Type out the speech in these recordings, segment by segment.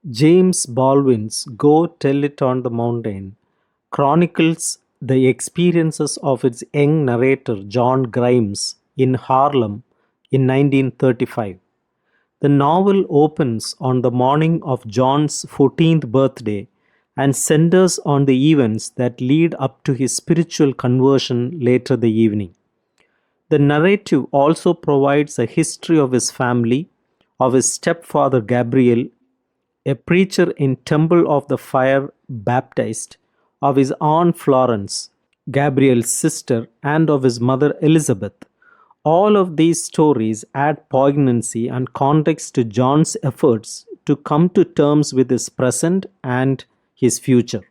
James Baldwin's Go Tell It on the Mountain chronicles the experiences of its young narrator John Grimes in Harlem in 1935. The novel opens on the morning of John's 14th birthday and centers on the events that lead up to his spiritual conversion later the evening. The narrative also provides a history of his family, of his stepfather Gabriel, a preacher in Temple of the Fire baptized, of his aunt Florence, Gabriel's sister, and of his mother Elizabeth. All of these stories add poignancy and context to John's efforts to come to terms with his present and his future.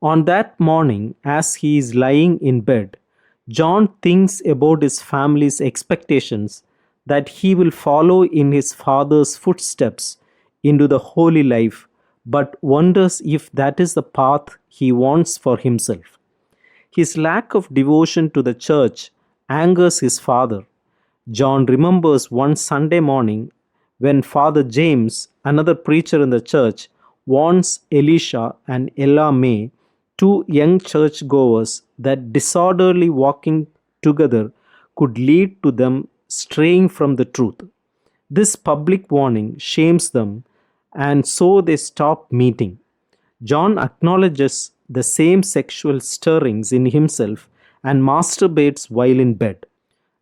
On that morning, as he is lying in bed, John thinks about his family's expectations that he will follow in his father's footsteps into the holy life, but wonders if that is the path he wants for himself. His lack of devotion to the church angers his father. John remembers one Sunday morning when Father James, another preacher in the church, warns Elisha and Ella May, two young churchgoers, that disorderly walking together could lead to them straying from the truth. This public warning shames them, and so they stop meeting. John acknowledges the same sexual stirrings in himself and masturbates while in bed.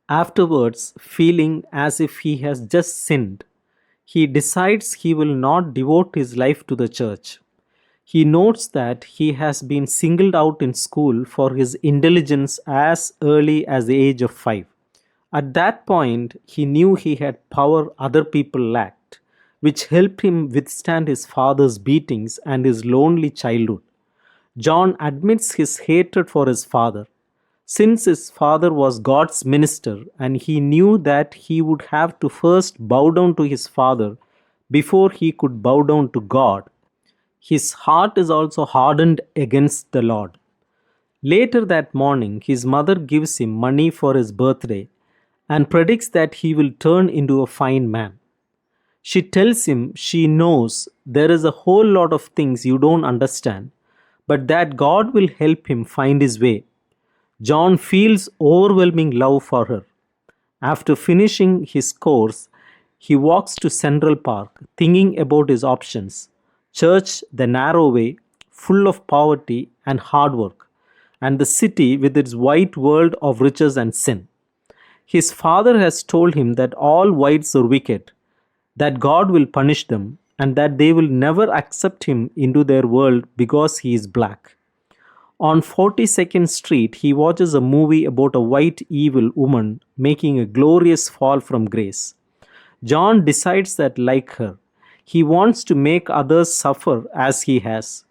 Afterwards, feeling as if he has just sinned, he decides he will not devote his life to the church. He notes that he has been singled out in school for his intelligence as early as the age of 5. At that point, he knew he had power other people lacked, which helped him withstand his father's beatings and his lonely childhood. John admits his hatred for his father. Since his father was God's minister and he knew that he would have to first bow down to his father before he could bow down to God, his heart is also hardened against the Lord. Later that morning, his mother gives him money for his birthday and predicts that he will turn into a fine man. She tells him she knows there is a whole lot of things you don't understand, but that God will help him find his way. John feels overwhelming love for her. After finishing his course, he walks to Central Park, thinking about his options: church, the narrow way, full of poverty and hard work, and the city with its white world of riches and sin. His father has told him that all whites are wicked, that God will punish them, and that they will never accept him into their world because he is black. On 42nd Street, he watches a movie about a white evil woman making a glorious fall from grace. John decides that, like her, he wants to make others suffer as he has.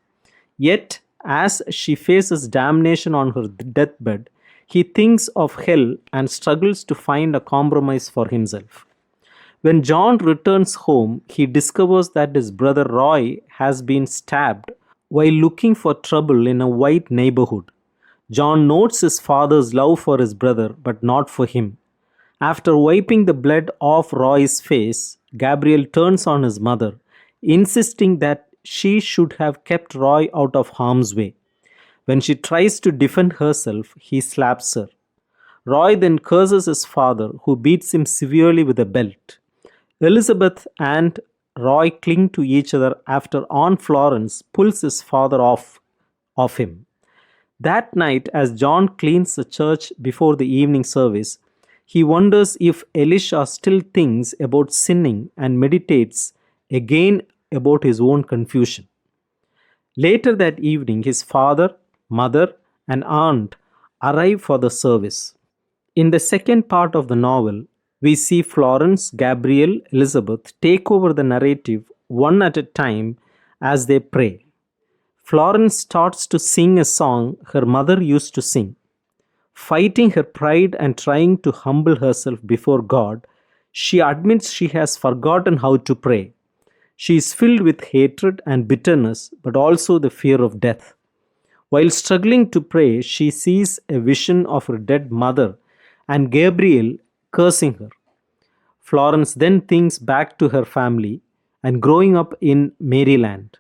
Yet, as she faces damnation on her deathbed, he thinks of hell and struggles to find a compromise for himself. When John returns home, he discovers that his brother Roy has been stabbed while looking for trouble in a white neighborhood. John notes his father's love for his brother, but not for him. After wiping the blood off Roy's face, Gabriel turns on his mother, insisting that she should have kept Roy out of harm's way. When she tries to defend herself, he slaps her. Roy then curses his father, who beats him severely with a belt. Elizabeth and Roy cling to each other after Aunt Florence pulls his father off of him. That night, as John cleans the church before the evening service, he wonders if Elisha still thinks about sinning and meditates again about his own confusion. Later that evening, his father, mother, and aunt arrive for the service. In the second part of the novel, we see Florence, Gabriel, Elizabeth take over the narrative one at a time as they pray. Florence starts to sing a song her mother used to sing. Fighting her pride and trying to humble herself before God, she admits she has forgotten how to pray. She is filled with hatred and bitterness, but also the fear of death. While struggling to pray, she sees a vision of her dead mother and Gabriel cursing her. Florence then thinks back to her family and growing up in Maryland.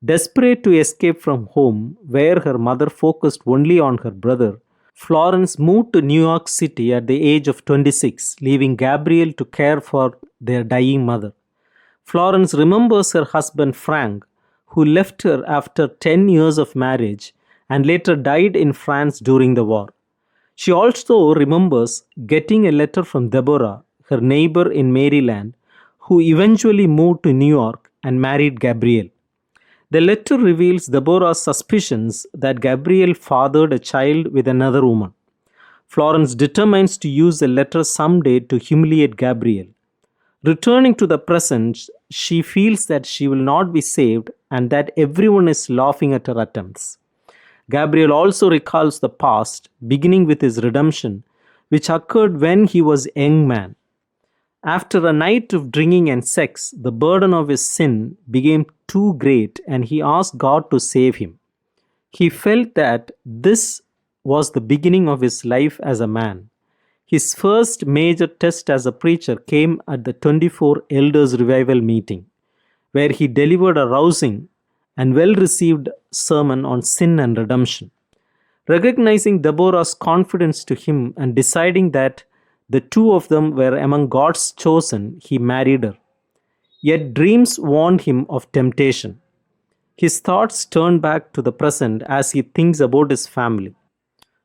Desperate to escape from home, where her mother focused only on her brother, Florence moved to New York City at the age of 26, leaving Gabriel to care for their dying mother. Florence remembers her husband Frank, who left her after 10 years of marriage and later died in France during the war. She also remembers getting a letter from Deborah, her neighbor in Maryland, who eventually moved to New York and married Gabriel. The letter reveals Deborah's suspicions that Gabriel fathered a child with another woman. Florence determines to use the letter someday to humiliate Gabriel. Returning to the present, she feels that she will not be saved and that everyone is laughing at her attempts. Gabriel also recalls the past, beginning with his redemption, which occurred when he was a young man. After a night of drinking and sex, the burden of his sin became too great and he asked God to save him. He felt that this was the beginning of his life as a man. His first major test as a preacher came at the 24 Elders Revival meeting, where he delivered a rousing and well received sermon on sin and redemption. Recognizing Deborah's confidence to him and deciding that the two of them were among God's chosen, he married her. Yet dreams warned him of temptation. His thoughts turn back to the present as he thinks about his family.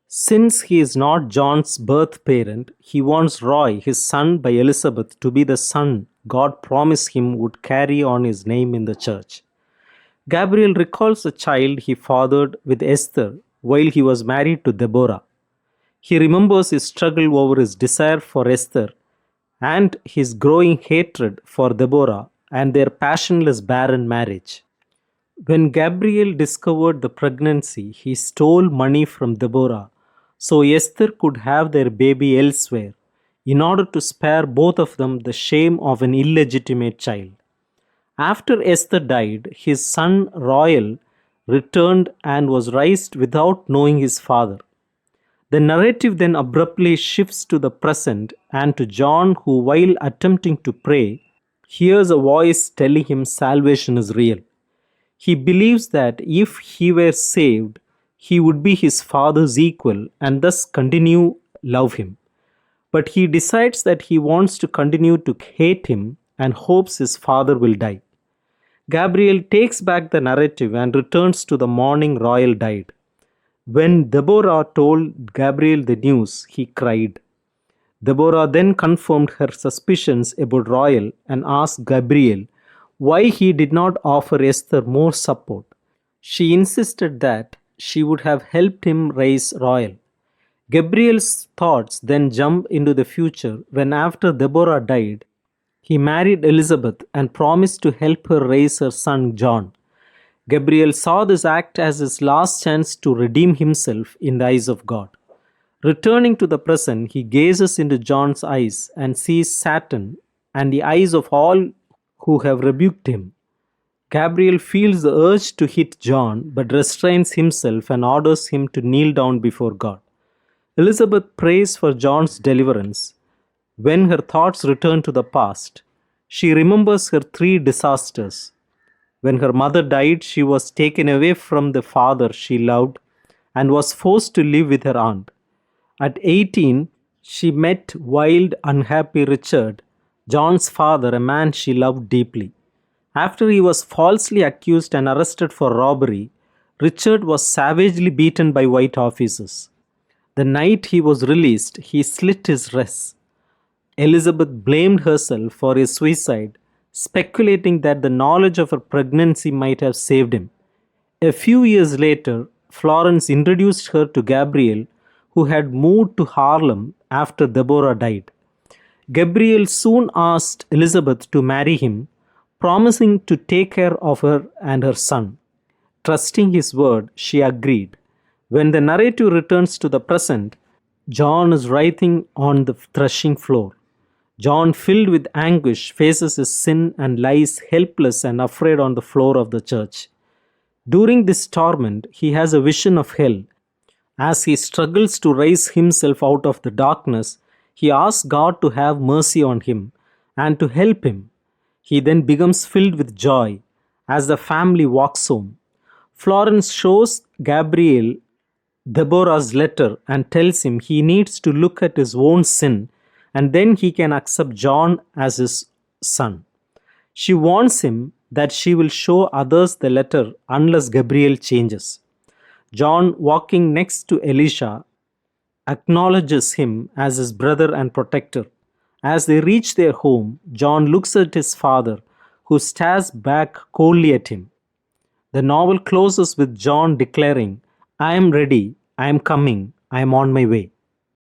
Since he is not John's birth parent, he wants Roy, his son by Elizabeth, to be the son God promised him would carry on his name in the church. Gabriel recalls the child he fathered with Esther while he was married to Deborah. He remembers his struggle over his desire for Esther and his growing hatred for Deborah and their passionless barren marriage. When Gabriel discovered the pregnancy, he stole money from Deborah so Esther could have their baby elsewhere in order to spare both of them the shame of an illegitimate child. After Esther died, his son Royal returned and was raised without knowing his father. The narrative then abruptly shifts to the present and to John, who, while attempting to pray, hears a voice telling him salvation is real. He believes that if he were saved, he would be his father's equal and thus continue love him. But he decides that he wants to continue to hate him and hopes his father will die. Gabriel takes back the narrative and returns to the morning Royal died. When Deborah told Gabriel the news, he cried. Deborah then confirmed her suspicions about Royal and asked Gabriel why he did not offer Esther more support. She insisted that she would have helped him raise Royal. Gabriel's thoughts then jump into the future when, after Deborah died, he married Elizabeth and promised to help her raise her son John. Gabriel saw this act as his last chance to redeem himself in the eyes of God. Returning to the present, he gazes into John's eyes and sees Satan and the eyes of all who have rebuked him. Gabriel feels the urge to hit John but restrains himself and orders him to kneel down before God. Elizabeth prays for John's deliverance. When her thoughts return to the past, she remembers her three disasters. When her mother died, she was taken away from the father she loved and was forced to live with her aunt. At 18, she met wild, unhappy Richard, John's father, a man she loved deeply. After he was falsely accused and arrested for robbery, Richard was savagely beaten by white officers. The night he was released, he slit his wrists. Elizabeth blamed herself for his suicide, speculating that the knowledge of her pregnancy might have saved him. A few years later, Florence introduced her to Gabriel, who had moved to Harlem after Deborah died. Gabriel soon asked Elizabeth to marry him, promising to take care of her and her son. Trusting his word, she agreed. When the narrative returns to the present, John is writhing on the threshing floor. John, filled with anguish, faces his sin and lies helpless and afraid on the floor of the church. During this torment, he has a vision of hell. As he struggles to raise himself out of the darkness, he asks God to have mercy on him and to help him. He then becomes filled with joy as the family walks home. Florence shows Gabriel Deborah's letter and tells him he needs to look at his own sin and then he can accept John as his son. She warns him that she will show others the letter unless Gabriel changes. John, walking next to Elisha, acknowledges him as his brother and protector. As they reach their home, John looks at his father, who stares back coldly at him. The novel closes with John declaring, I am ready, I am coming, I am on my way.